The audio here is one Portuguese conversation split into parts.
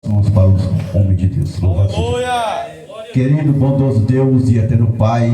Vamos para o homem de Deus. Louvado seja. Querido, bondoso Deus e eterno Pai,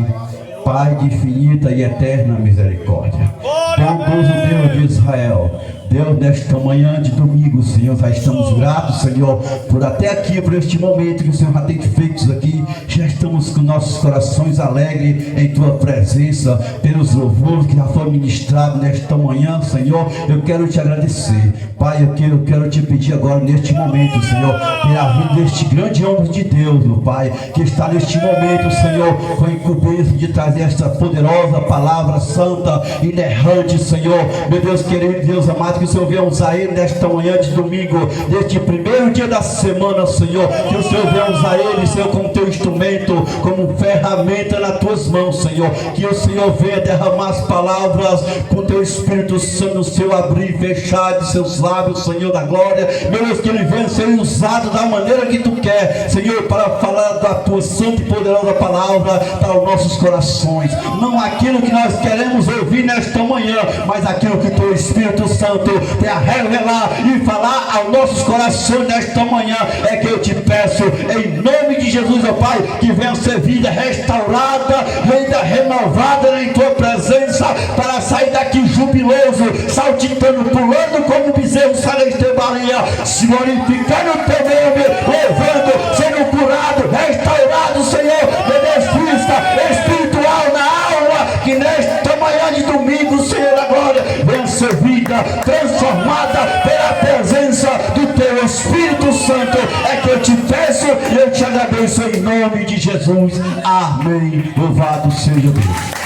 Pai de infinita e eterna misericórdia, bondoso Deus de Israel, Deus, nesta manhã de domingo, Senhor, já estamos gratos, Senhor, por até aqui, por este momento que o Senhor já tem feito aqui. Já estamos com nossos corações alegres em Tua presença, pelos louvores que já foram ministrados nesta manhã, Senhor. Eu quero Te agradecer, Pai. Eu quero Te pedir agora, neste momento, Senhor, pela vida deste grande homem de Deus, meu Pai, que está neste momento, Senhor, com a incumbência de trazer esta poderosa palavra santa, inerrante, Senhor. Meu Deus querido, Deus amado, que o Senhor venha usar ele nesta manhã de domingo, neste primeiro dia da semana, Senhor. Que o Senhor venha usar ele, Senhor, como teu instrumento, como ferramenta nas tuas mãos, Senhor. Que o Senhor venha derramar as palavras com teu Espírito Santo no seu abrir e fechar de seus lábios, Senhor da glória. Meu Deus, que ele venha ser usado da maneira que tu quer, Senhor, para falar da tua santa e poderosa palavra para os nossos corações. Não aquilo que nós queremos ouvir nesta manhã, mas aquilo que o teu Espírito Santo tem a revelar e falar aos nossos corações nesta manhã. É que eu te peço, em nome de Jesus, ó Pai, que venha ser vida restaurada, vida renovada em tua presença, para sair daqui jubiloso, saltitando, pulando como bezerro celeste Maria, se glorificando o teu nome, louvando, sendo curado, restaurado, Senhor, meu Deus, física, espiritual, na alma, que nesta manhã de domingo, Senhor da glória, venha ser vida transformada pela presença do teu Espírito Santo. É que eu te peço e eu te agradeço em nome de Jesus. Amém. Louvado seja Deus.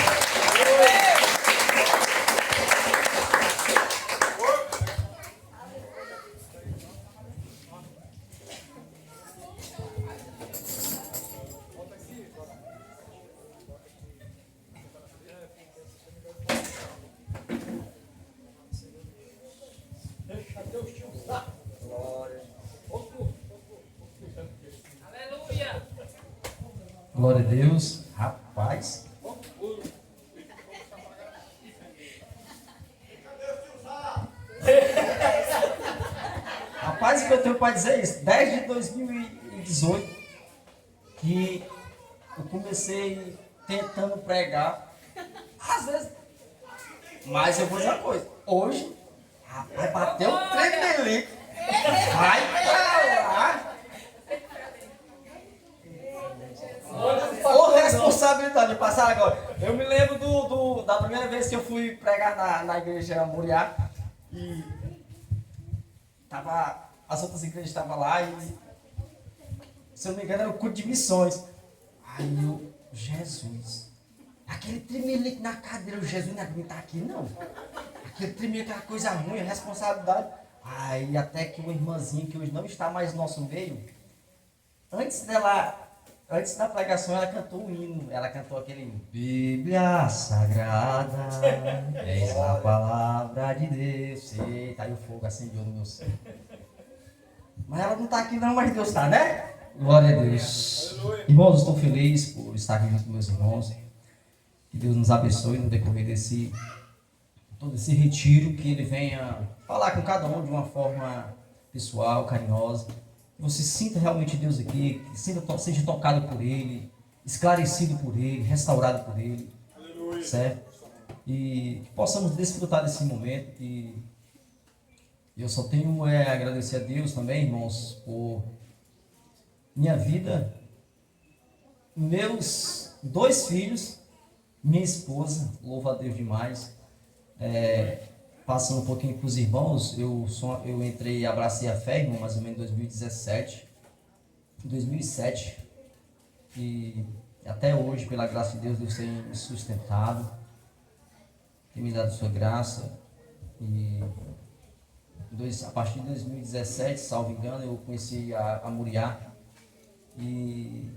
Glória a Deus. Rapaz. Rapaz, que eu tenho para dizer isso. Desde 2018 que eu comecei tentando pregar. Às vezes. Mas eu vou dizer uma coisa. Hoje, rapaz, bateu o trem dele. Vai pra lá. Ou responsabilidade de passar agora. Eu me lembro da primeira vez que eu fui pregar na igreja Moriá. E as outras igrejas estavam lá e, se eu não me engano, era o culto de missões. Aí eu, Jesus, aquele tremelique na cadeira, o Jesus não aguenta aqui não. Aquele tremelique, aquela coisa ruim, a responsabilidade. Aí até que uma irmãzinha que hoje não está mais no nosso meio, antes da pregação, ela cantou um hino. Ela cantou aquele hino. Bíblia Sagrada, és a palavra de Deus. Eita, aí o fogo acendeu no meu céu. Mas ela não está aqui não, mas Deus está, né? Glória a Deus. Irmãos, eu estou feliz por estar aqui junto com meus irmãos. Que Deus nos abençoe no decorrer todo esse retiro. Que Ele venha falar com cada um de uma forma pessoal, carinhosa. Você sinta realmente Deus aqui, seja tocado por Ele, esclarecido por Ele, restaurado por Ele, certo? E que possamos desfrutar desse momento. E eu só tenho a agradecer a Deus também, irmãos, por minha vida, meus 2 filhos, minha esposa, louvo a Deus demais. Passando um pouquinho para os irmãos, eu entrei e abracei a fé, irmão, mais ou menos em 2007. E até hoje, pela graça de Deus, Deus tem me sustentado, tem me dado sua graça. E a partir de 2017, salvo engano, eu conheci a Moriá. E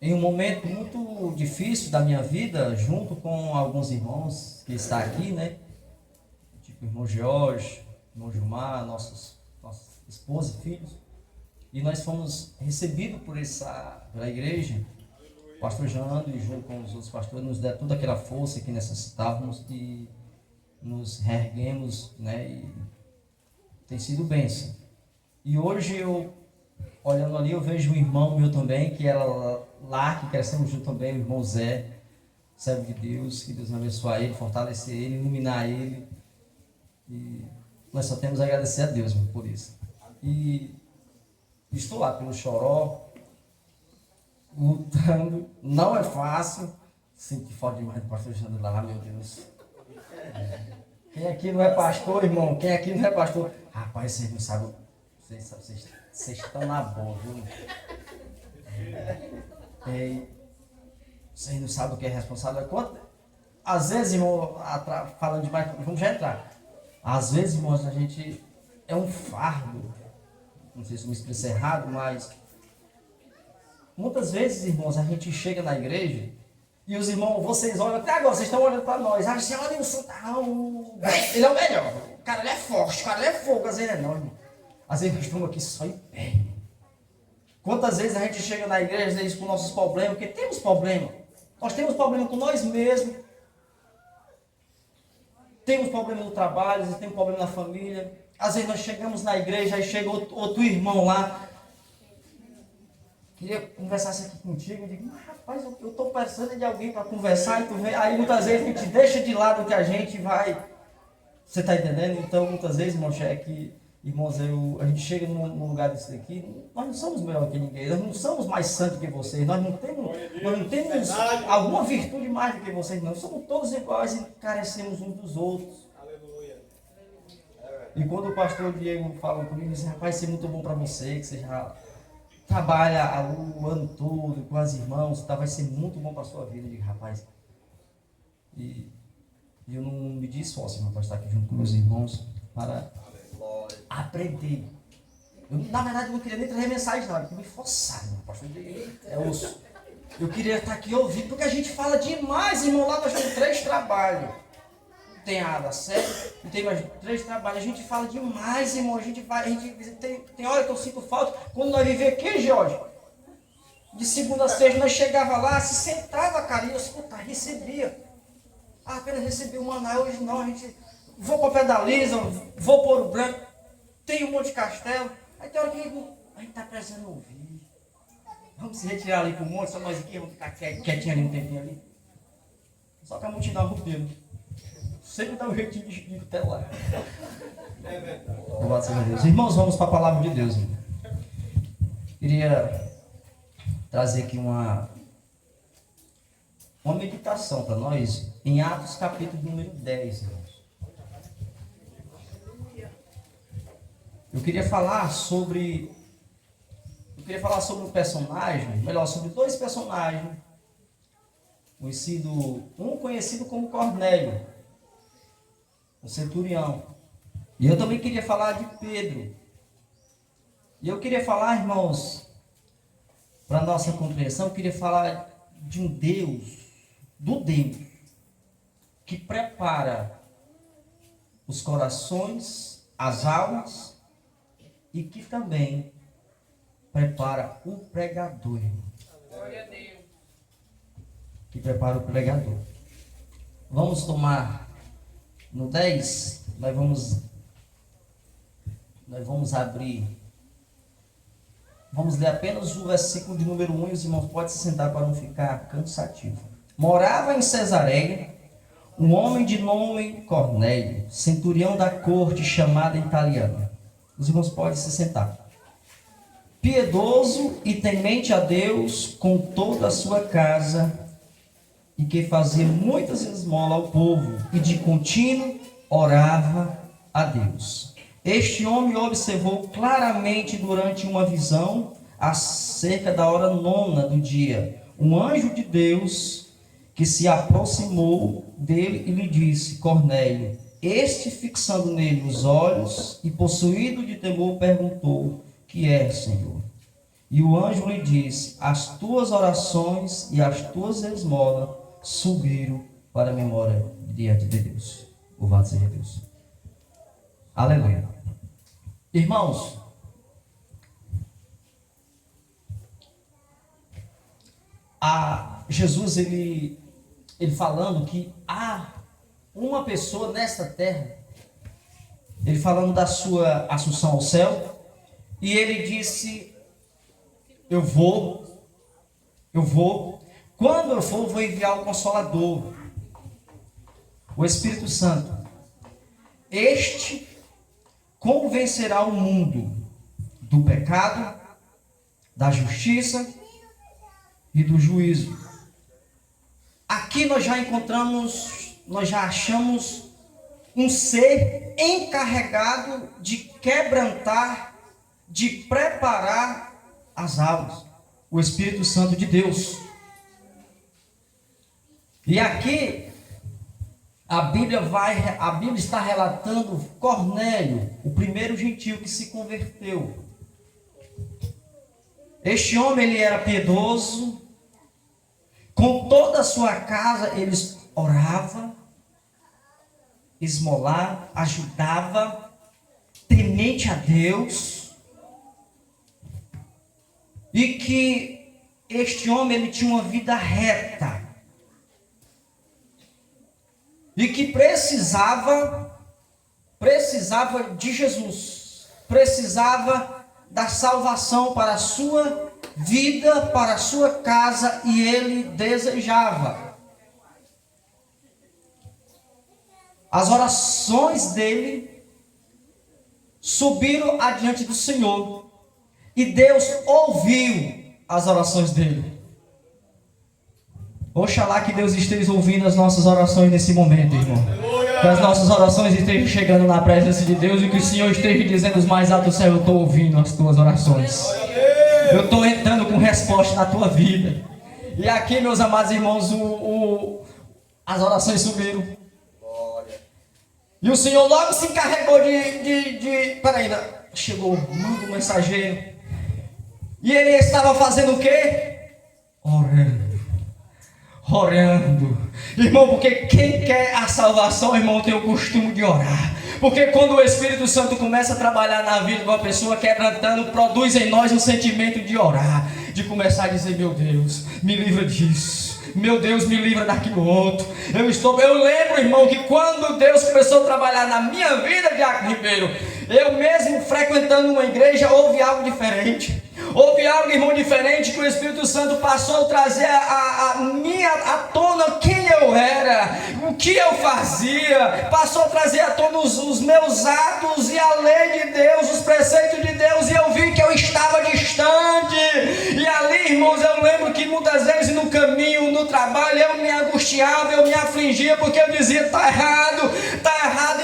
em um momento muito difícil da minha vida, junto com alguns irmãos que estão aqui, né? O irmão Jorge, o irmão Gilmar, nossa esposa e filhos. E nós fomos recebidos pela igreja. O pastor Jando, e junto com os outros pastores, nos deram toda aquela força que necessitávamos e nos reerguemos, né? E tem sido bênção. E hoje eu olhando ali, eu vejo um irmão meu também, que era lá, que crescemos junto também, o irmão Zé, servo de Deus, que Deus abençoe ele, fortalecer ele, iluminar ele. E nós só temos a agradecer a Deus, irmão, por isso. E estou lá pelo Choró, lutando, não é fácil. Sinto falta demais do pastor Jandro lá, meu Deus. Quem aqui não é pastor, irmão? Quem aqui não é pastor? Rapaz, vocês não sabem, vocês estão na boa, viu? Vocês não sabem o que é responsável. Às vezes, irmão, falando demais, vamos já entrar. Às vezes, irmãos, a gente é um fardo. Não sei se eu me expressei errado, mas muitas vezes, irmãos, a gente chega na igreja e os irmãos, vocês olham, até agora, vocês estão olhando para nós. Ah, você olha o Santarrão, ele é o melhor. O cara, ele é forte, o cara, ele é fogo. Às vezes ele é não, irmão. Às vezes nós estamos aqui só em pé. Quantas vezes a gente chega na igreja, às vezes, com nossos problemas, porque temos problema. Nós temos problema com nós mesmos. Temos problema no trabalho, às vezes temos problema na família. Às vezes nós chegamos na igreja, aí chega outro irmão lá. Queria conversar isso aqui contigo. Eu digo, mas rapaz, eu estou precisando de alguém para conversar. E tu vem. Aí muitas vezes a gente deixa de lado que a gente vai. Você está entendendo? Então muitas vezes, irmão, irmãos, a gente chega num lugar desse daqui, nós não somos melhor que ninguém, nós não somos mais santos que vocês, nós não temos alguma virtude mais do que vocês, não. Somos todos iguais e carecemos uns dos outros. Aleluia. E quando o pastor Diego falou comigo, disse, rapaz, isso é muito bom para você, que você já trabalha o ano todo com as irmãs, tá, vai ser muito bom para a sua vida. Eu digo, rapaz, e eu não me esforço, irmão, para estar aqui junto com meus irmãos, para aprender. Eu, na verdade, não queria nem trazer mensagem, não, porque me forçaram, pastor Diego, é osso. Eu queria estar aqui ouvindo, porque a gente fala demais, irmão, lá nós temos 3 trabalhos. Tem a da série, e tem mais 3 trabalhos. A gente fala demais, irmão. A gente tem hora que eu sinto falta. Quando nós vivemos aqui, Jorge, de segunda a sexta, nós chegava lá, se sentava, cara, e eu escutava, recebia. Ah, apenas recebi uma maná, hoje não, a gente... Vou para Pedaliza, vou para Ouro Branco, tem um monte de castelo. Aí tem hora que a gente está precisando ouvir. Vamos se retirar ali para o monte, só nós aqui, vamos ficar quietinho ali um tempinho ali. Só que a multidão rompeu. Sempre dá um jeitinho de até lá. É verdade. Louvado seja Deus. Irmãos, vamos para a palavra de Deus. Irmão. Queria trazer aqui uma meditação para nós em Atos capítulo número 10. Irmãos. Eu queria falar sobre um personagem, melhor, sobre 2 personagens. Um conhecido como Cornélio, o centurião. E eu também queria falar de Pedro. E eu queria falar, irmãos, para nossa compreensão, eu queria falar de um Deus, do Deus, que prepara os corações, as almas, e que também prepara o pregador. Glória a Deus. Que prepara o pregador. Vamos tomar no 10, nós vamos abrir. Vamos ler apenas o versículo de número 1 e os irmãos podem se sentar para não ficar cansativo. Morava em Cesareia um homem de nome Cornélio, centurião da corte chamada italiana. Os irmãos podem se sentar. Piedoso e temente a Deus com toda a sua casa, e que fazia muitas esmolas ao povo, e de contínuo orava a Deus. Este homem observou claramente durante uma visão, acerca da hora 9 do dia, um anjo de Deus que se aproximou dele e lhe disse, Cornélio. Este, fixando nele os olhos e possuído de temor, perguntou, que é, Senhor? E o anjo lhe disse, as tuas orações e as tuas esmolas subiram para a memória diante de Deus. Louvado seja Deus. Aleluia. Irmãos, Jesus, ele falando que há uma pessoa nesta terra, ele falando da sua assunção ao céu, e ele disse eu vou. Quando eu for, vou enviar o Consolador, o Espírito Santo. Este convencerá o mundo do pecado, da justiça e do juízo. Aqui nós já achamos um ser encarregado de quebrantar, de preparar as almas, o Espírito Santo de Deus. E aqui a Bíblia está relatando Cornélio, o primeiro gentio que se converteu. Este homem, ele era piedoso, com toda a sua casa ele orava, esmolava, ajudava, temente a Deus, e que este homem, ele tinha uma vida reta, e que precisava de Jesus, precisava da salvação para a sua vida, para a sua casa, e ele desejava. As orações dele subiram adiante do Senhor, e Deus ouviu as orações dele. Oxalá que Deus esteja ouvindo as nossas orações nesse momento, irmão. Que as nossas orações estejam chegando na presença de Deus, e que o Senhor esteja dizendo os mais altos do céu: eu estou ouvindo as tuas orações. Eu estou entrando com resposta na tua vida. E aqui, meus amados irmãos, as orações subiram. E o Senhor logo se encarregou peraí, chegou, manda um mensageiro. E ele estava fazendo o quê? Orando. Irmão, porque quem quer a salvação, irmão, tem o costume de orar. Porque quando o Espírito Santo começa a trabalhar na vida de uma pessoa, quebrantando, produz em nós um sentimento de orar, de começar a dizer: meu Deus, me livra disso, meu Deus, me livra daquilo outro. Eu lembro, irmão, que quando Deus começou a trabalhar na minha vida, Diácono Ribeiro, eu mesmo frequentando uma igreja, houve algo diferente. Houve algo, irmão, diferente, que o Espírito Santo passou a trazer à tona quem eu era, o que eu fazia, passou a trazer à tona os meus atos e a lei de Deus, os preceitos de Deus, e eu vi que eu estava distante. E ali, irmãos, eu lembro que muitas vezes no caminho, no trabalho, eu me angustiava, eu me afligia, porque eu dizia: está errado,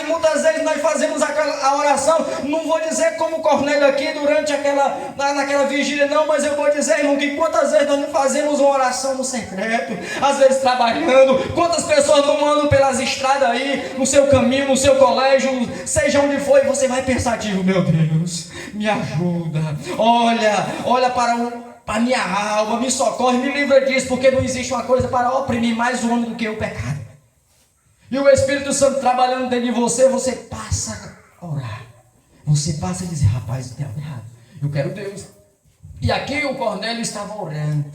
e muitas vezes nós fazemos a oração, não vou dizer como Cornélio aqui durante naquela vigília, não, mas eu vou dizer, irmão, que quantas vezes nós não fazemos uma oração no secreto, às vezes trabalhando, quantas pessoas não andam pelas estradas aí, no seu caminho, no seu colégio, seja onde for, e você vai pensativo: meu Deus, me ajuda, olha para a minha alma, me socorre, me livra disso, porque não existe uma coisa para oprimir mais o homem do que o pecado. E o Espírito Santo trabalhando dentro de você, você passa a orar, você passa a dizer: rapaz, não tem errado, eu quero Deus. E aqui o Cornélio estava orando.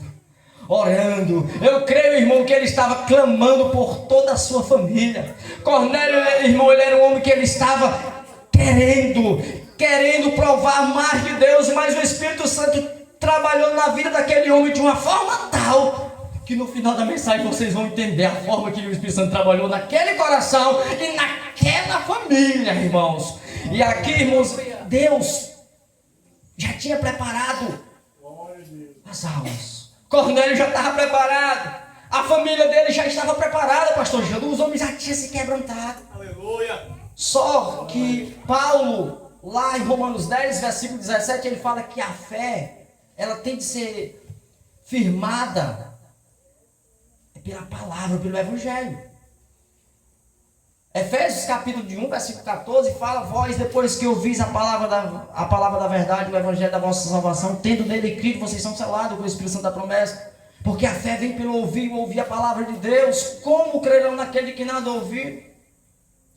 Eu creio, irmão, que ele estava clamando por toda a sua família. Cornélio, irmão, ele era um homem que ele estava querendo provar mais de Deus, mas o Espírito Santo trabalhou na vida daquele homem de uma forma tal que no final da mensagem vocês vão entender a forma que o Espírito Santo trabalhou naquele coração e naquela família, irmãos. E aqui, irmãos, Deus já tinha preparado as almas. Cornélio já estava preparado. A família dele já estava preparada, pastor Gildo. Os homens já tinham se quebrantado. Aleluia. Só que Paulo, lá em Romanos 10, versículo 17, ele fala que a fé, ela tem de ser firmada pela palavra, pelo Evangelho. Efésios capítulo 1, versículo 14, fala: vós, depois que ouvis a palavra da verdade, o Evangelho da vossa salvação, tendo nele crido, vocês são selados com o Espírito Santo da promessa. Porque a fé vem pelo ouvir a palavra de Deus. Como crerão naquele que nada ouviu?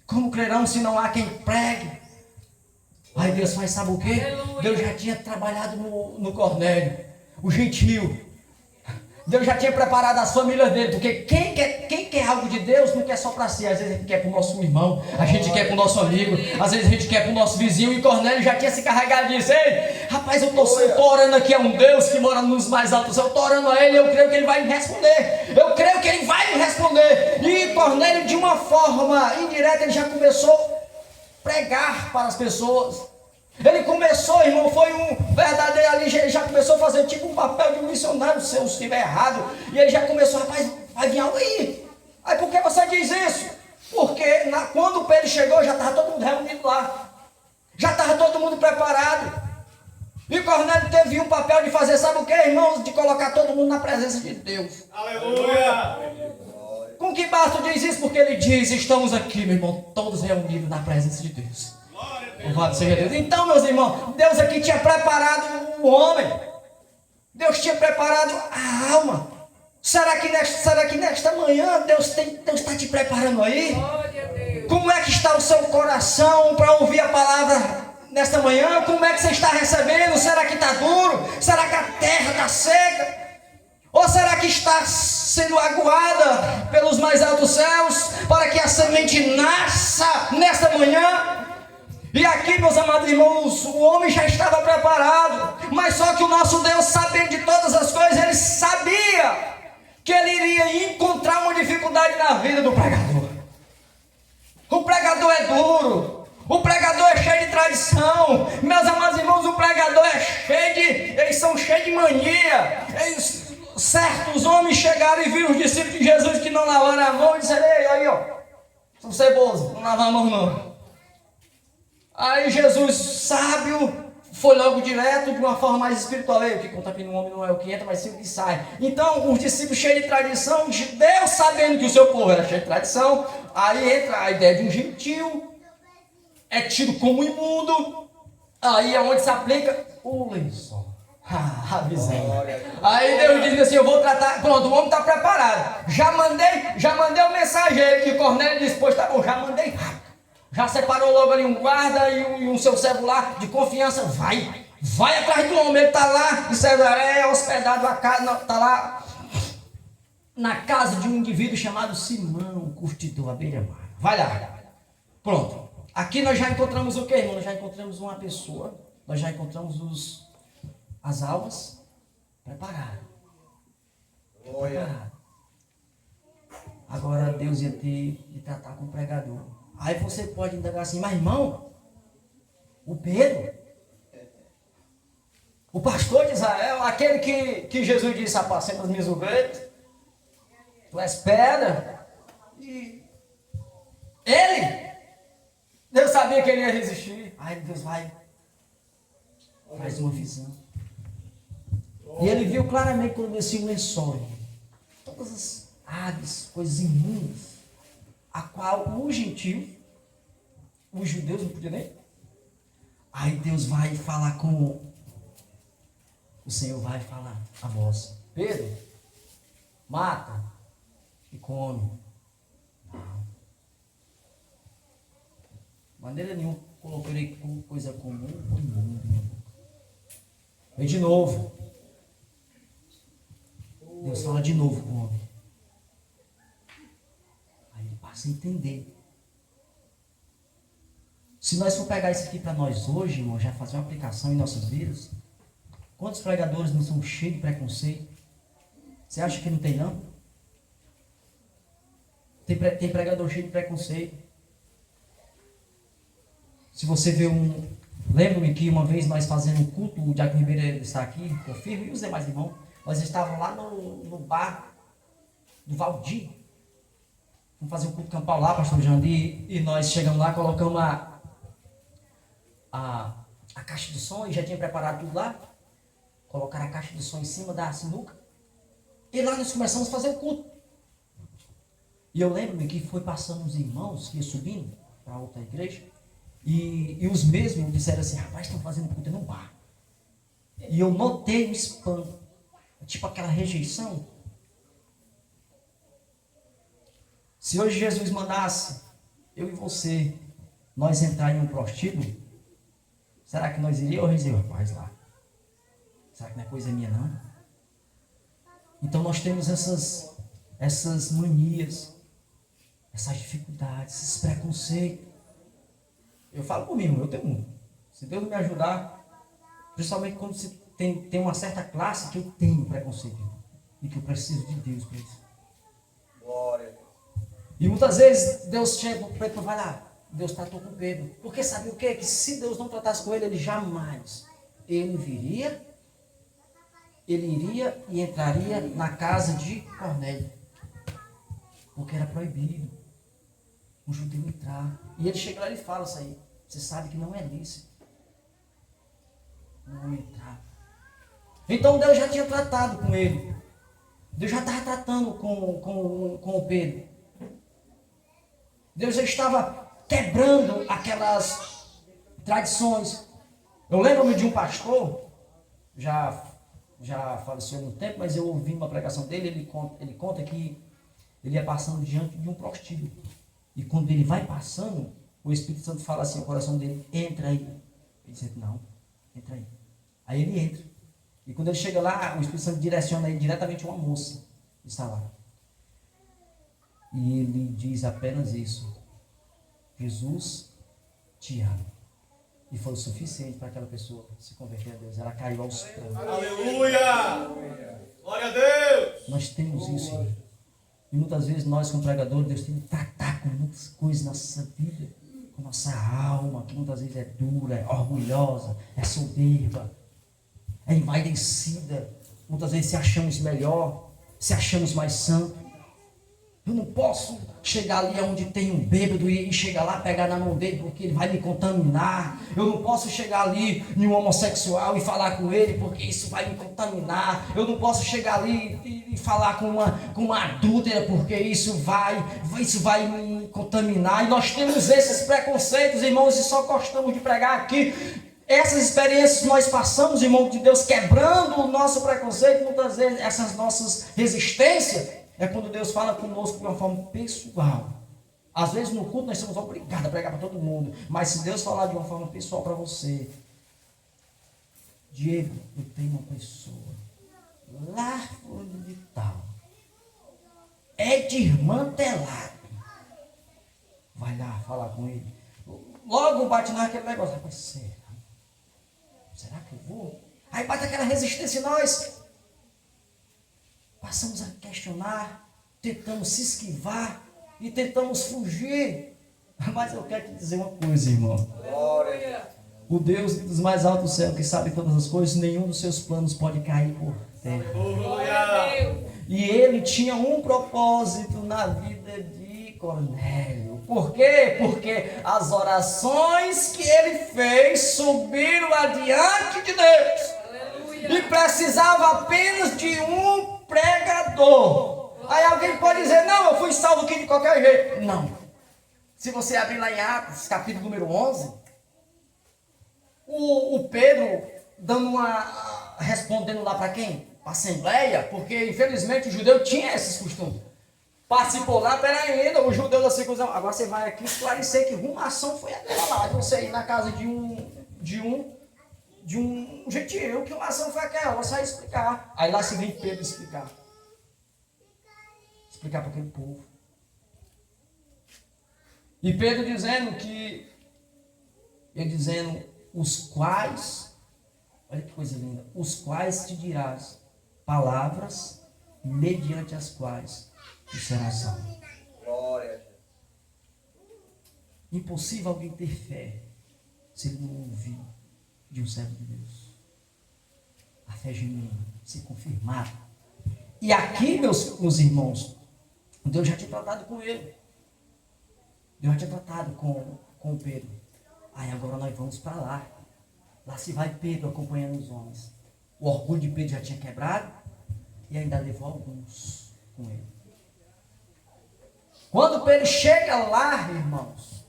Como crerão se não há quem pregue? Aí Deus faz, sabe o quê? Deus já tinha trabalhado no Cornélio, o gentio. Deus já tinha preparado as famílias dele, porque quem quer algo de Deus não quer só para si. Às vezes a gente quer para o nosso irmão, a gente quer para o nosso amigo, às vezes a gente quer para o nosso vizinho. E Cornélio já tinha se carregado disso. Ei, rapaz, eu estou orando aqui a um Deus que mora nos mais altos. Eu estou orando a ele, eu creio que ele vai me responder. Eu creio que ele vai me responder. E Cornélio, de uma forma indireta, ele já começou a pregar para as pessoas. Ele começou, irmão, foi um verdadeiro ali, já começou a fazer tipo um papel de um missionário, se eu estiver errado. E ele já começou, rapaz, vai vir algo aí. Aí por que você diz isso? Porque quando Pedro chegou, já estava todo mundo reunido lá. Já estava todo mundo preparado. E Cornélio teve um papel de fazer, sabe o que, irmãos? De colocar todo mundo na presença de Deus. Aleluia! Com que basta diz isso? Porque ele diz, estamos aqui, meu irmão, todos reunidos na presença de Deus. Louvado seja Deus. Então, meus irmãos, Deus aqui tinha preparado o homem. Deus tinha preparado a alma. Será que nesta manhã Deus está te preparando aí? Como é que está o seu coração para ouvir a palavra nesta manhã? Como é que você está recebendo? Será que está duro? Será que a terra está seca? Ou será que está sendo aguada pelos mais altos céus para que a semente nasça nesta manhã? E aqui, meus amados irmãos, o homem já estava preparado, mas só que o nosso Deus, sabendo de todas as coisas, ele sabia que ele iria encontrar uma dificuldade na vida do pregador. O pregador é duro, o pregador é cheio de tradição, meus amados irmãos, o pregador é eles são cheios de mania. Certos homens chegaram e viram os discípulos de Jesus que não lavaram a mão e disseram, ei, aí ó, são cebosos, não lavam a mão não. Aí Jesus, sábio, foi logo direto de uma forma mais espiritual. O que conta aqui no homem não é o que entra, mas sim o que sai. Então, os discípulos cheios de tradição, Deus sabendo que o seu povo era cheio de tradição, aí entra a ideia de um gentil, é tido como imundo, aí é onde se aplica o lençol. A visão. Aí Deus diz assim, eu vou tratar, pronto, o homem está preparado. Já mandei o mensageiro, que Cornélio disse, pois tá bom, já mandei rápido. Já separou logo ali um guarda e um seu celular de confiança. Vai atrás do homem. Ele está lá em Cesaré, hospedado, está lá na casa de um indivíduo chamado Simão, curtidor à beira-mar. Vai lá. Pronto. Aqui nós já encontramos o que, irmão? Nós já encontramos uma pessoa. Nós já encontramos as almas preparadas. Agora Deus ia ter de tratar com o pregador. Aí você pode indagar assim, mas irmão, o Pedro, o pastor de Israel, aquele que Jesus disse, apacenta as minhas ovelhas, tu és pedra, e ele, Deus sabia que ele ia resistir. Aí Deus faz uma visão. E ele viu claramente quando descia um lençol, todas as aves, coisas imundas, a qual o gentil, os judeus não podiam nem. Aí Deus vai falar o Senhor vai falar a voz, Pedro, mata e come. Não. De maneira nenhuma colocarei coisa comum ou imundo. Vem de novo. Deus fala de novo com o homem. A entender. Se nós for pegar isso aqui para nós hoje, irmão, já fazer uma aplicação em nossas vidas, quantos pregadores não são cheios de preconceito? Você acha que não tem, não? Tem pregador cheio de preconceito. Se você vê lembro-me que uma vez nós fazendo um culto, o Diácono Ribeiro está aqui, confirmo, e os demais irmãos, nós estávamos lá no bar do Valdir. Vamos fazer um culto campal lá, pastor Jandir, e nós chegamos lá, colocamos a caixa de som, e já tinha preparado tudo lá. Colocaram a caixa de som em cima da sinuca. E lá nós começamos a fazer o culto. E eu lembro-me que foi passando os irmãos que iam subindo para outra igreja, e os mesmos disseram assim, rapaz, estão fazendo culto no bar. E eu notei o espanto, tipo aquela rejeição. Se hoje Jesus mandasse eu e você, nós entrar em um prostíbulo, será que nós iríamos ou dizer, rapaz, lá? Será que não é coisa minha, não? Então nós temos essas manias, essas dificuldades, esses preconceitos. Eu falo por mim, eu tenho um. Se Deus me ajudar, principalmente quando se tem uma certa classe que eu tenho preconceito e que eu preciso de Deus para isso. Glória. E muitas vezes Deus chega para Pedro e vai lá, Deus tratou com Pedro. Porque sabe o quê? Que se Deus não tratasse com ele, ele jamais, ele iria e entraria na casa de Cornélio. Porque era proibido um judeu entrar. E ele chega lá e fala isso aí. Você sabe que não é lícito não entrar. Então Deus já tinha tratado com ele. Deus já estava tratando com o Pedro. Deus já estava quebrando aquelas tradições. Eu lembro-me de um pastor, já faleceu há muito tempo, mas eu ouvi uma pregação dele, ele conta que ele ia passando diante de um prostíbulo. E quando ele vai passando, o Espírito Santo fala assim ao coração dele, entra aí. Ele disse, não, entra aí. Aí ele entra. E quando ele chega lá, o Espírito Santo direciona ele diretamente a uma moça que está lá. E ele diz apenas isso. Jesus te ama. E foi o suficiente para aquela pessoa se converter a Deus. Ela caiu aos pés. Aleluia! Glória a Deus! Nós temos isso. E muitas vezes nós, como pregadores, Deus tem que tratar com muitas coisas na nossa vida. Com a nossa alma, que muitas vezes é dura, é orgulhosa, é soberba, é envaidecida. Muitas vezes se achamos melhor, se achamos mais santo. Eu não posso chegar ali onde tem um bêbado e chegar lá, pegar na mão dele, porque ele vai me contaminar. Eu não posso chegar ali em um homossexual e falar com ele, porque isso vai me contaminar. Eu não posso chegar ali e falar com uma adúltera, porque isso vai me contaminar. E nós temos esses preconceitos, irmãos, e só gostamos de pregar aqui. Essas experiências nós passamos, irmão de Deus, quebrando o nosso preconceito, muitas vezes essas nossas resistências. É quando Deus fala conosco de uma forma pessoal. Às vezes no culto nós somos obrigados a pregar para todo mundo. Mas se Deus falar de uma forma pessoal para você, Diego, eu tenho uma pessoa lá fulano de tal, é de irmã telado. Vai lá falar com ele. Logo bate naquele negócio. Rapaz, será que eu vou? Aí bate aquela resistência em nós. Passamos a questionar, tentamos se esquivar e tentamos fugir. Mas eu quero te dizer uma coisa, irmão. Glória. O Deus dos mais altos do céu, que sabe todas as coisas, nenhum dos seus planos pode cair por terra. Glória. E ele tinha um propósito na vida de Cornélio. Por quê? Porque as orações que ele fez subiram adiante de Deus. E precisava apenas de um pregador. Aí alguém pode dizer, não, eu fui salvo aqui de qualquer jeito. Não. Se você abrir lá em Atos, capítulo número 11, o Pedro respondendo lá para quem? Para a Assembleia, porque infelizmente o judeu tinha esses costumes. Participou lá, peraí ainda, o judeu da circuncisão. Agora você vai aqui esclarecer que rumação foi aquela lá, de você ir na casa de um gentil, que uma ação foi aquela, você vai explicar. Aí lá se vem Pedro explicar para aquele povo. E Pedro dizendo os quais, olha que coisa linda, os quais te dirás palavras mediante as quais tu serás salvo. Glória. Impossível alguém ter fé se ele não ouvir de um servo de Deus. A fé genuína, se confirmar. E aqui, meus irmãos, Deus já tinha tratado com ele. Deus já tinha tratado com o Pedro. Aí agora nós vamos para lá. Lá se vai Pedro acompanhando os homens. O orgulho de Pedro já tinha quebrado e ainda levou alguns com ele. Quando Pedro chega lá, irmãos,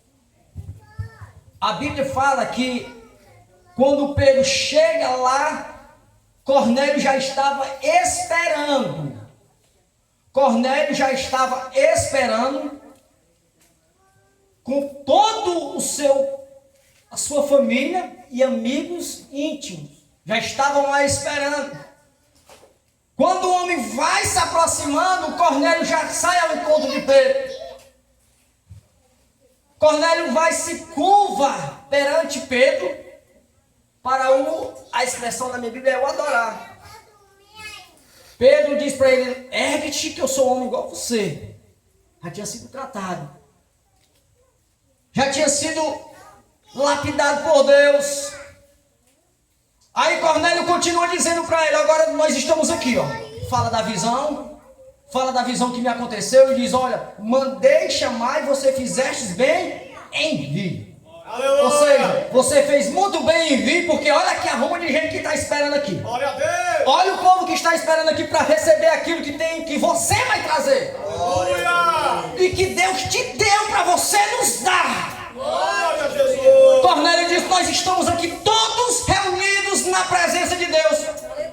a Bíblia fala que quando Pedro chega lá, Cornélio já estava esperando. Cornélio já estava esperando com todo a sua família e amigos íntimos. Já estavam lá esperando. Quando o homem vai se aproximando, Cornélio já sai ao encontro de Pedro. Cornélio vai se curva perante Pedro para a expressão da minha Bíblia é o adorar. Pedro diz para ele: ergue-te que eu sou homem igual a você. Já tinha sido tratado. Já tinha sido lapidado por Deus. Aí Cornélio continua dizendo para ele: agora nós estamos aqui, ó. Fala da visão que me aconteceu e diz: olha, mandei chamar e você fizestes bem em vir. Aleluia. Ou seja, você fez muito bem em vir, porque olha aqui a ruma de gente que está esperando aqui. Glória a Deus. Olha o povo que está esperando aqui para receber aquilo que você vai trazer. Aleluia. E que Deus te deu para você nos dar. Glória a Jesus. Cornélio diz: nós estamos aqui todos reunidos na presença de Deus.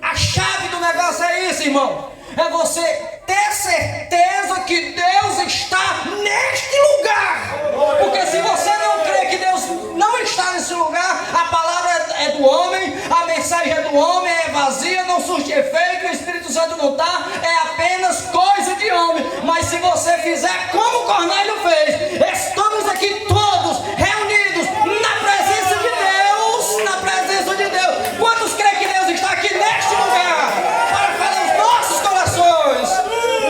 A chave do negócio é isso, irmão. É você ter certeza que Deus está neste lugar. Porque se você não crê que Deus não está nesse lugar, a palavra é do homem, a mensagem é do homem, é vazia, não surte efeito, o Espírito Santo não está, é apenas coisa de homem. Mas se você fizer como Cornélio fez, estamos aqui todos reunidos na presença de Deus, na presença de Deus. Quantos creem que Deus está aqui neste lugar para falar os nossos corações?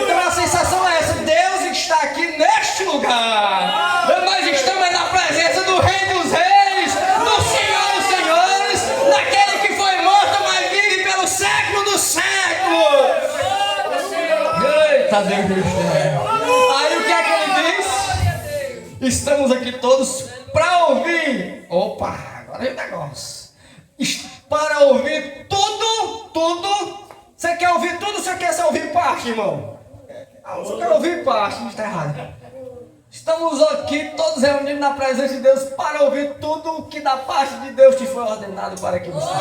Então a sensação é essa: Deus está aqui neste lugar. Nós estamos na presença do Rei dos Reis, do Senhor dos Senhores, daquele que foi morto, mas vive pelo século dos séculos. Eita Deus do céu. Aí o que é que ele diz? Estamos aqui todos para ouvir. Opa, agora é o negócio. Para ouvir tudo. Você quer ouvir tudo ou você quer só ouvir parte, irmão? Você quer ouvir parte, não está errado. Estamos aqui todos reunidos na presença de Deus para ouvir tudo o que da parte de Deus te foi ordenado para que você.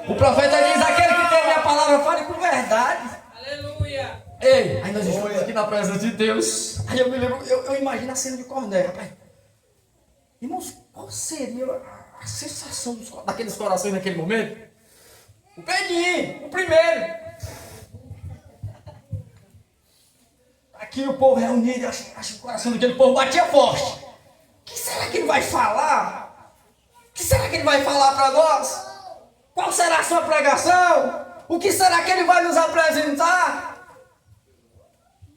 O profeta diz: aquele que tem a minha palavra, fale com verdade. Aleluia. Ei, aí nós estamos aqui na presença de Deus. Aí eu me lembro, eu imagino a cena de Cornélio, rapaz. Irmãos, qual seria a sensação daqueles corações naquele momento? O Pedrinho, o primeiro. Aqui o povo reunido, acho que o coração daquele povo batia forte. O que será que ele vai falar? O que será que ele vai falar para nós? Qual será a sua pregação? O que será que ele vai nos apresentar?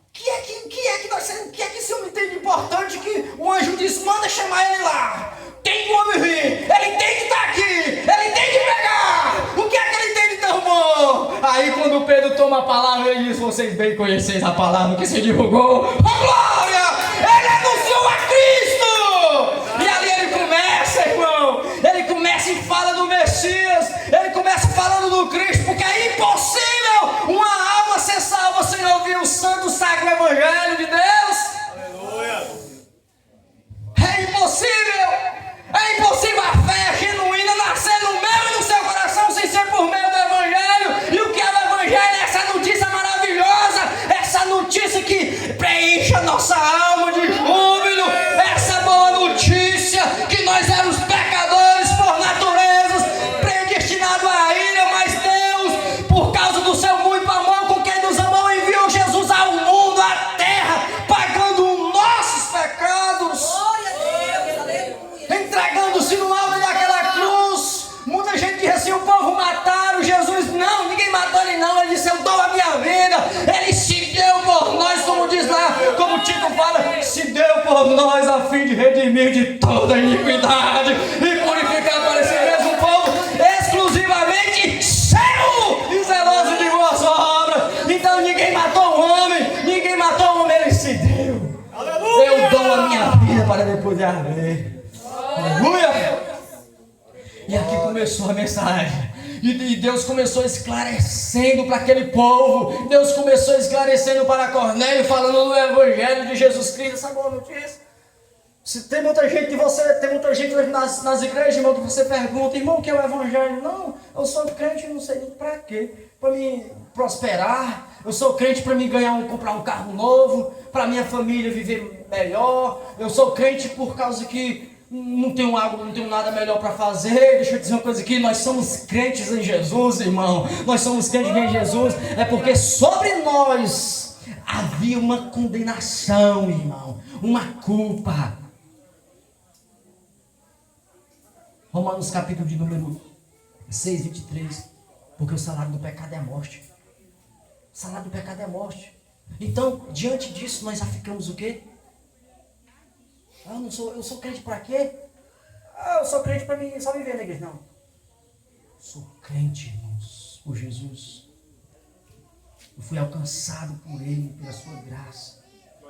O que é que esse homem tem de importante que o anjo disse: manda chamar ele lá? Tem que o homem vir, ele tem que estar aqui, ele tem que pregar. O que é que ele tem de tão bom? Aí quando Pedro toma a palavra, ele diz: vocês bem conheceis a palavra que se divulgou. Oh glória! Ele anunciou a Cristo! E ali ele começa, irmão. Ele começa e fala do Messias. Ele começa falando do Cristo, porque é impossível uma alma ser salva sem ouvir o santo sacro evangelho de Deus. Aleluia. É impossível. É impossível a fé genuína nascer no meu e no seu coração sem ser por meio do Evangelho. E o que é o Evangelho? Essa notícia maravilhosa, essa notícia que preenche a nossa alma de júbilo, essa boa notícia que nós éramos pecadores por natureza, predestinados à ira, mas Deus, por causa do seu muito amor com quem nos amou, enviou Jesus ao mundo, à terra, pagando nossos pecados. Entregando-se no alto daquela cruz. Muita gente diz assim: o povo mataram Jesus. Não, ninguém matou ele não. Ele disse: eu dou a minha vida. Ele se deu por nós, como diz lá, como o Tito fala, se deu por nós a fim de redimir de toda iniquidade e purificar para esse mesmo povo exclusivamente seu e zeloso de boas obras. Então ninguém matou o homem, ele se deu. Aleluia. Eu dou a minha vida para depois de arder. Aleluia! E aqui começou a mensagem. E Deus começou esclarecendo para aquele povo. Deus começou esclarecendo para Cornélio, falando do Evangelho de Jesus Cristo. Essa boa notícia. Se tem muita gente hoje nas igrejas, irmão, que você pergunta: irmão, o que é o Evangelho? Não, eu sou crente, não sei nem para quê. Para me prosperar. Eu sou crente para me comprar um carro novo, para minha família viver melhor. Eu sou crente por causa que não tenho algo, não tenho nada melhor para fazer. Deixa eu dizer uma coisa aqui, nós somos crentes em Jesus, irmão. Nós somos crentes em Jesus, é porque sobre nós havia uma condenação, irmão, uma culpa. Romanos capítulo de número 6, 23. Porque o salário do pecado é a morte. O salário do pecado é a morte. Então, diante disso, nós já ficamos o quê? Eu sou crente para quê? Eu sou crente para mim só viver na igreja. Não. Sou crente, irmãos, por Jesus. Eu fui alcançado por Ele, pela sua graça.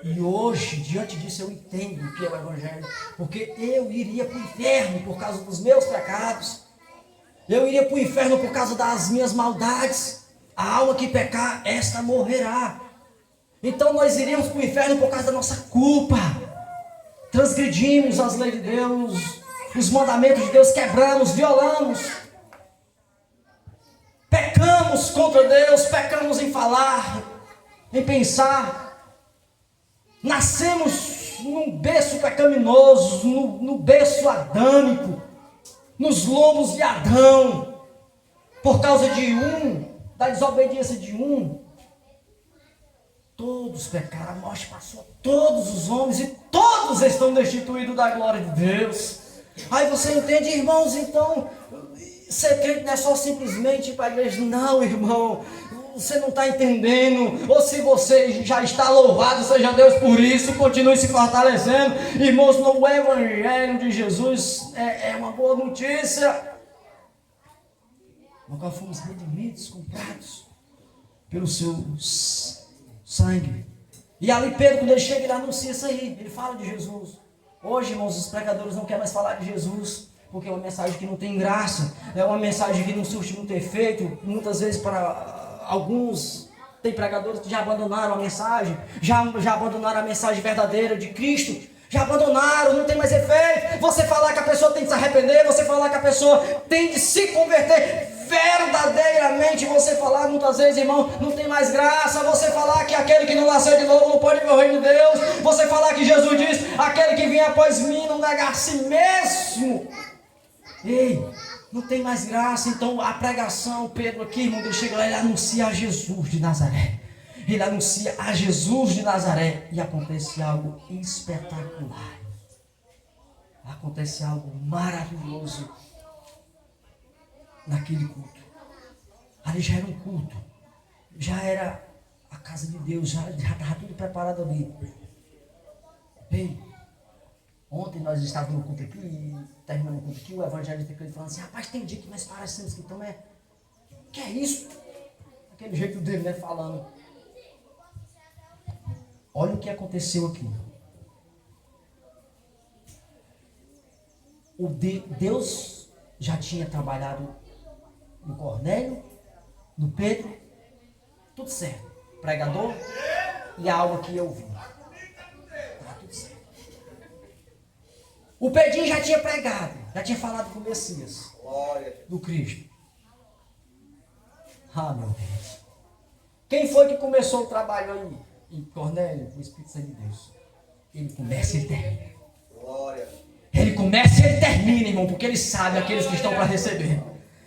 E hoje, diante disso, eu entendo o que é o Evangelho. Porque eu iria para o inferno por causa dos meus pecados. Eu iria para o inferno por causa das minhas maldades. A alma que pecar, esta morrerá. Então nós iríamos para o inferno por causa da nossa culpa. Transgredimos as leis de Deus, os mandamentos de Deus, quebramos, violamos. Pecamos contra Deus, pecamos em falar, em pensar. Nascemos num berço pecaminoso, no berço adâmico, nos lombos de Adão, por causa da desobediência de um. Todos pecaram, a morte passou a todos os homens e todos estão destituídos da glória de Deus. Aí você entende, irmãos, então, ser crente não é só simplesmente ir para a igreja. Não, irmão, você não está entendendo. Ou se você já está louvado, seja Deus por isso, continue se fortalecendo. Irmãos, no Evangelho de Jesus é uma boa notícia. No qual fomos redimidos, comprados pelo seu sangue. E ali Pedro, quando ele chega, ele anuncia isso aí. Ele fala de Jesus. Hoje, irmãos, os pregadores não querem mais falar de Jesus, porque é uma mensagem que não tem graça. É uma mensagem que não surte muito efeito. Muitas vezes para alguns, tem pregadores que já abandonaram a mensagem. Já abandonaram a mensagem verdadeira de Cristo. Já abandonaram, não tem mais efeito. Você falar que a pessoa tem que se arrepender, você falar que a pessoa tem de se converter verdadeiramente, você falar muitas vezes, irmão, não tem mais graça. Você falar que aquele que não nasceu de novo não pode ver o reino de Deus. Você falar que Jesus diz, aquele que vier após mim não nega a si mesmo. Ei, não tem mais graça. Então a pregação, Pedro aqui, irmão, ele chega lá, ele anuncia a Jesus de Nazaré. Ele anuncia a Jesus de Nazaré e acontece algo espetacular. Acontece algo maravilhoso naquele culto. Ali já era um culto. Já era a casa de Deus. Já estava tudo preparado ali. Bem, ontem nós estávamos no culto aqui e terminando o culto aqui, o evangelista aqui falando assim, rapaz, tem dia que nós parecemos que então que é isso? Aquele jeito dele, né, falando. Olha o que aconteceu aqui. Deus já tinha trabalhado no Cornélio, no Pedro, tudo certo. Pregador e a alma que eu vi. Tá tudo certo. O Pedrinho já tinha pregado, já tinha falado com o Messias, do Cristo. Ah, meu Deus. Quem foi que começou o trabalho aí? Em Cornélio, o Espírito Santo de Deus. Ele começa e ele termina. Glória. Ele começa e ele termina, irmão, porque ele sabe aqueles que estão para receber.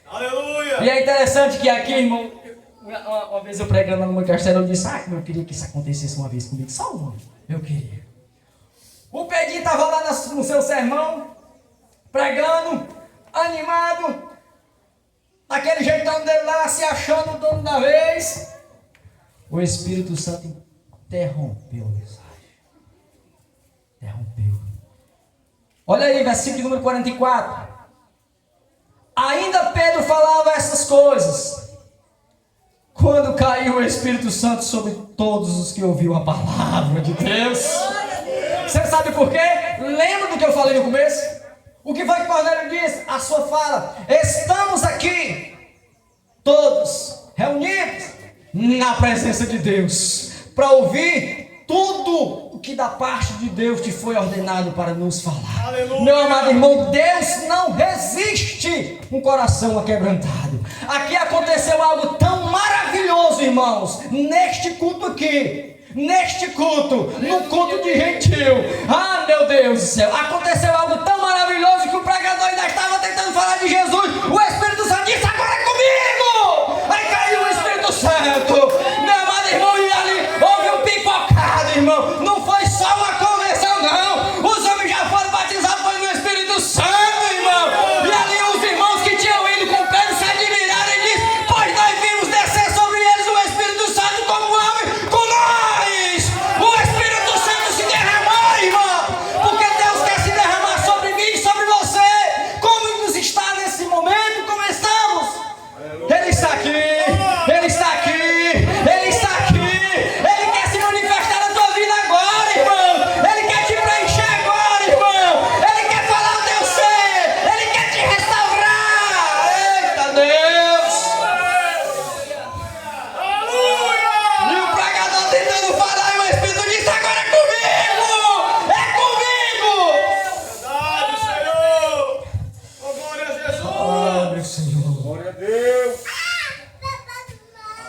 Aleluia. E é interessante que aqui, irmão, uma vez eu pregando no meu castelo, eu disse, eu queria que isso acontecesse uma vez comigo, só uma. Eu queria. O Pedrinho estava lá no seu sermão, pregando, animado, daquele jeitão dele lá, se achando o dono da vez. O Espírito Santo interrompeu a mensagem. Interrompeu. Olha aí, versículo número 44. Ainda Pedro falava essas coisas, quando caiu o Espírito Santo sobre todos os que ouviram a palavra de Deus. Você sabe por quê? Lembra do que eu falei no começo? O que foi que Cornélio disse? A sua fala. Estamos aqui, todos reunidos na presença de Deus, para ouvir tudo o que da parte de Deus te foi ordenado para nos falar. Aleluia. Meu amado irmão, Deus não resiste um coração aquebrantado. Aqui aconteceu algo tão maravilhoso, irmãos, neste culto aqui. neste culto, no culto de gentil. Ah, meu Deus do céu, aconteceu algo tão maravilhoso que o pregador ainda estava tentando falar de Jesus. O Espírito Santo disse: agora é comigo! Aí caiu o Espírito Santo. Meu amado irmão, e ali houve um pipocado, irmão. Não foi só uma conversão, não. Os homens já foram batizados pelo Espírito Santo, irmão. E ali os irmãos que tinham ido com Pedro se admiraram e disseram: pois nós vimos descer sobre eles o Espírito Santo como homem com nós. O Espírito Santo se derramou, irmão. Porque Deus quer se derramar sobre mim e sobre você. Como nos está nesse momento, como estamos. Ele está aqui. Ele está aqui. Ele está aqui. Ele quer se manifestar na tua vida agora, irmão. Ele quer te preencher agora, irmão. Ele quer falar o teu ser. Ele quer te restaurar. Eita Deus. E o pregador tentando falar e o Espírito disse: agora é comigo. É comigo. Verdade, Senhor. Oh, glória a Jesus. Ah, meu Senhor. Glória a Deus.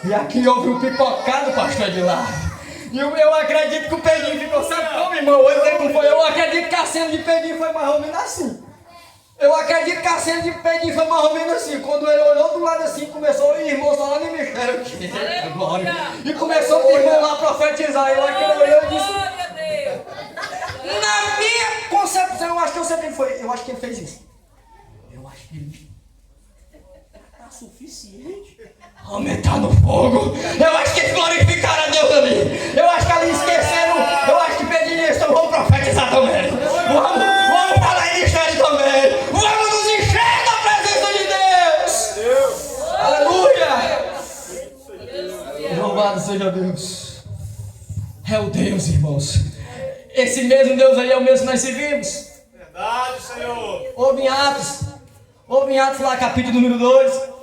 E aqui houve um pipocado, pastor de lá. E eu acredito que o Pedrinho ficou, sabe como, irmão? Eu acredito que a cena de Pedrinho foi mais ou menos assim. Eu acredito que a cena de Pedrinho foi mais ou menos assim. Quando ele olhou do lado assim, começou o irmão só lá nem mexeram. Glória. E começou o irmão lá a profetizar. Eu acho que ele olhou e disse: na minha concepção, eu acho que eu sempre foi. Eu acho que ele fez isso. Eu acho que ele está suficiente. Aumentar no fogo. Eu acho que eles glorificaram a Deus ali. Eu acho que ali esqueceram. Eu acho que Pedrinho, então vamos profetizar também. Vamos falar em mistério também. Vamos nos encher da presença de Deus. Aleluia. Louvado seja Deus. É o Deus, irmãos. Esse mesmo Deus aí é o mesmo que nós servimos. Verdade, Senhor. Houve em Atos lá, capítulo número 2.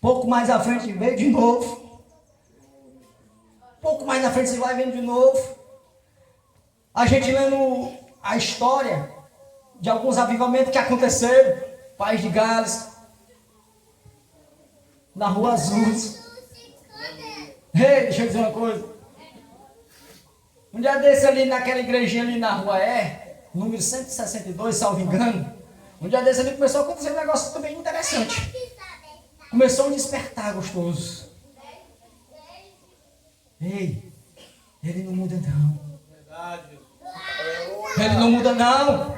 Pouco mais à frente veio de novo. Pouco mais na frente você vai vendo de novo. A gente lendo a história de alguns avivamentos que aconteceram. País de Gales. Na Rua Azul. Ei, deixa eu dizer uma coisa. Um dia desse ali naquela igrejinha ali na Rua número 162, salvo engano. Um dia desse ali começou a acontecer um negócio também interessante. Começou a despertar gostoso. Ei, ele não muda não. Verdade. Ele não muda não.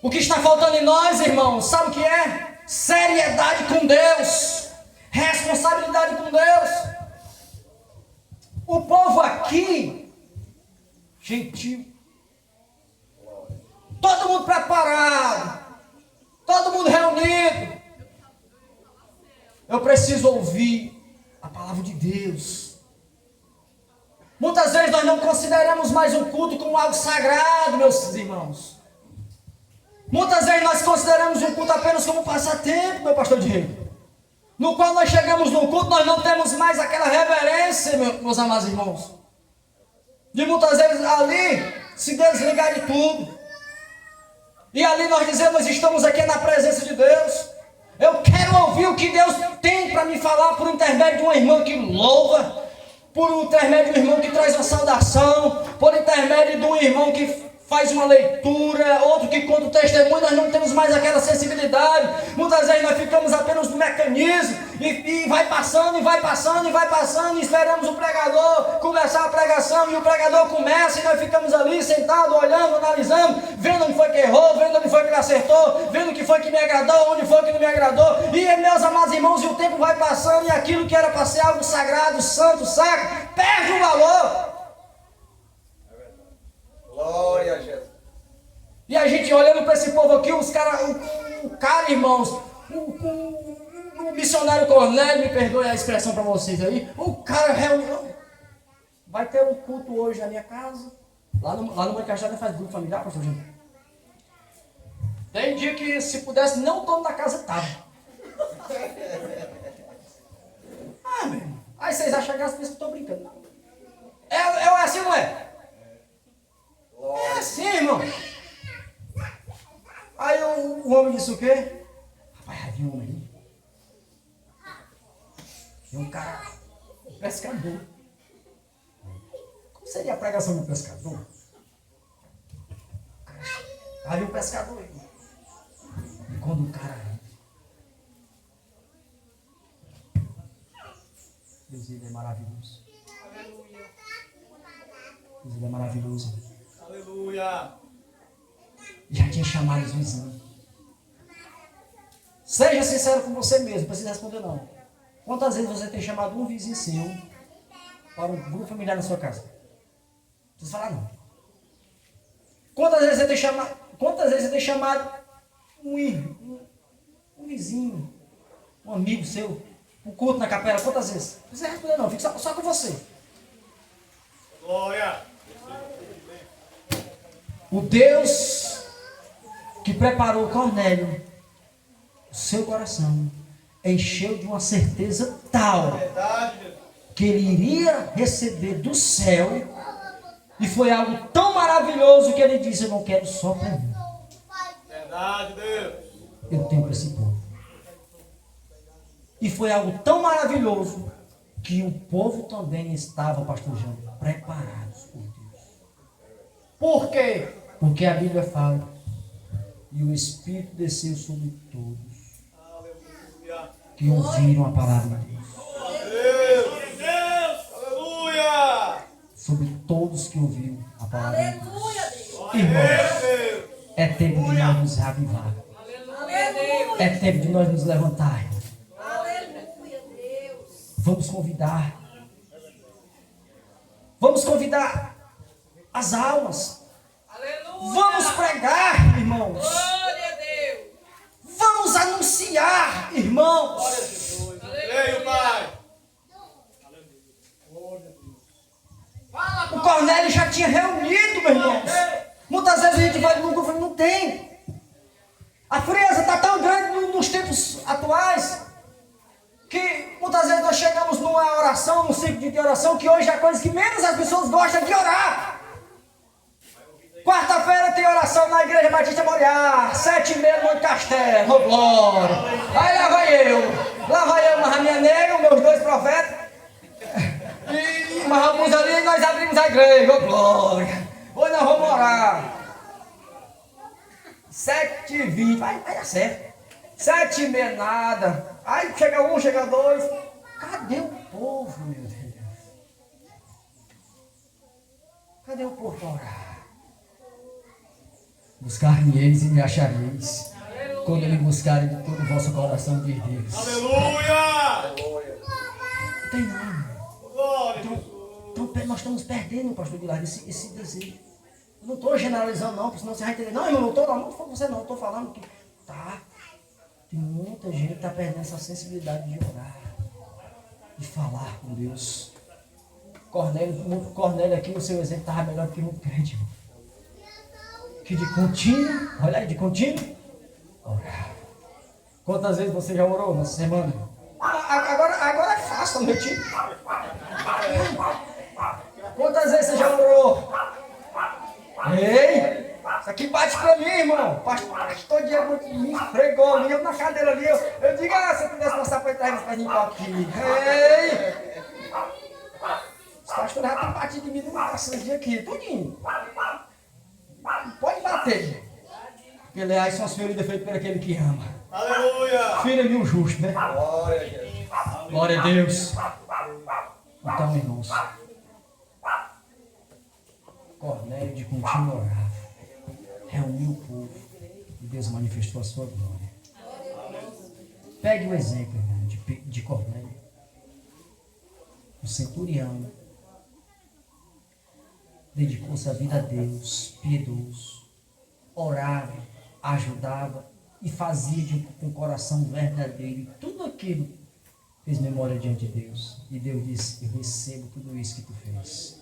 O que está faltando em nós, irmãos, sabe o que é? Seriedade com Deus. Responsabilidade com Deus. O povo aqui, gentil. Todo mundo preparado. Todo mundo reunido. Eu preciso ouvir a palavra de Deus. Muitas vezes nós não consideramos mais um culto como algo sagrado, meus irmãos. Muitas vezes nós consideramos um culto apenas como um passatempo, meu pastor de rei. No qual nós chegamos no culto, nós não temos mais aquela reverência, meus amados irmãos. De muitas vezes ali se desligar de tudo. E ali nós dizemos: estamos aqui na presença de Deus. Eu quero ouvir o que Deus tem para me falar por intermédio de uma irmã que louva, por intermédio de um irmão que traz uma saudação, por intermédio de um irmão que faz uma leitura, outro que conta o testemunho. Nós não temos mais aquela sensibilidade. Muitas vezes nós ficamos apenas no mecanismo e vai passando, e vai passando, e vai passando, e esperamos o pregador começar a pregação, e o pregador começa, e nós ficamos ali sentados, olhando, analisando, vendo onde foi que errou, vendo onde foi que ele acertou, vendo o que foi que me agradou, onde foi que não me agradou. E meus amados irmãos, e o tempo vai passando, e aquilo que era para ser algo sagrado, santo, sacro, perde o valor. Glória a Jesus. E a gente olhando para esse povo aqui, os caras, o cara, irmãos, o missionário Cornélio, me perdoe a expressão para vocês aí, o cara reuniu. Vai ter um culto hoje na minha casa. Lá no Mancachada faz grupo familiar, pastor Júnior. Tem dia que, se pudesse, não todo na casa tava. Ah, meu irmão. Aí vocês acham graça, pensam que eu estou brincando. Não. É assim, não é? É assim, irmão. Aí o homem disse o quê? Rapaz, havia um homem aí. E um cara, pescador. Como seria a pregação do pescador? Aí o pescador. E quando o cara. Deus, ele é maravilhoso. Aleluia. Deus, ele é maravilhoso. Aleluia. Já tinha chamado os vizinhos. Seja sincero com você mesmo, não precisa responder não. Quantas vezes você tem chamado um vizinho seu para um grupo familiar na sua casa? Não precisa falar não. Quantas vezes você tem chamado um vizinho, um amigo seu, um culto na capela? Quantas vezes? Não precisa responder não, fica só com você. Glória. O Deus que preparou Cornélio, o seu coração, encheu de uma certeza tal Verdade, Jesus. que ele iria receber do céu, e foi algo tão maravilhoso que ele disse: eu não quero só para mim, Verdade, Deus. eu tenho para esse povo. E foi algo tão maravilhoso que o povo também estava, pastor João, preparados por Deus. Por quê? Porque a Bíblia fala: e o Espírito desceu sobre todos Aleluia. que ouviram a palavra de Deus. Deus. Deus. Aleluia. Sobre todos que ouviram a palavra de Deus. Glória Irmãos, a Deus. é tempo de nós nos reavivar. É tempo de nós nos levantarmos. Vamos convidar. Vamos convidar as almas. Vamos pregar, irmãos. Vamos anunciar, irmãos. Creio, Pai. O Cornélio já tinha reunido, meus irmãos. Muitas vezes a gente vai no grupo e não tem. A frieza está tão grande nos tempos atuais que muitas vezes nós chegamos numa oração, num ciclo de oração, que hoje é a coisa que menos as pessoas gostam de orar. Quarta-feira tem oração na Igreja Batista Moriá, 7h30 no Monte Castelo, oh glória. Aí lá vai eu, uma minha nega, meus 2 profetas, e uma ramusa ali, e nós abrimos a igreja, oh glória. Hoje nós vamos orar. 7h20, vai dar certo. 7h30 nada. Aí chega um, chega dois. Cadê o povo, meu Deus? Cadê o povo para orar? Buscar-me-eis e me achareis, quando me buscarem de todo o vosso coração, diz Deus. Aleluia. Não tem não. Glória. Então nós estamos perdendo, pastor Guilherme, esse desejo. Eu não estou generalizando não, porque senão você vai entender. Não, eu não estou falando com você não, estou falando que tá. Tem muita gente que está perdendo essa sensibilidade de orar, de falar com Deus. Cornélio aqui, o seu exemplo estava melhor do que muito crente, irmão. Que de contínuo, olha aí, de contínuo, orar. Quantas vezes você já orou nessa semana? Agora é fácil, meu tio. Quantas vezes você já orou? Ei, isso aqui bate pra mim, irmão. Pastor Diego me esfregou ali, eu na cadeira ali. Eu digo, se eu pudesse passar por trás pra limpar aqui. Ei! Os pastores já tem batido de mim no máximo esse dia aqui, tudinho. Pode bater. Porque aliás são as feridas feitas por aquele que ama. Aleluia. Filho é mil justo, né? Glória a Deus. Glória a Deus. Então, irmãos, Cornélio de contínuo orava, reuniu o povo e Deus manifestou a sua glória. Pegue o exemplo, irmão, de Cornélio, o centurião, dedicou-se a vida a Deus, piedoso, orava, ajudava e fazia com o coração verdadeiro. E tudo aquilo fez memória diante de Deus. E Deus disse: eu recebo tudo isso que tu fez.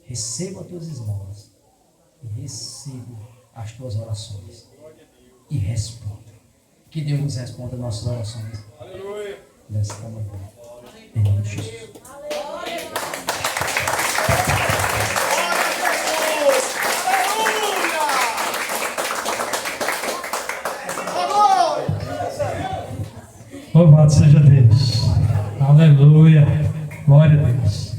Recebo as tuas esmolas. E recebo as tuas orações. E respondo. Que Deus nos responda as nossas orações. Aleluia. Nessa manhã. Em nome de Jesus. Louvado seja Deus. Aleluia. Glória a Deus.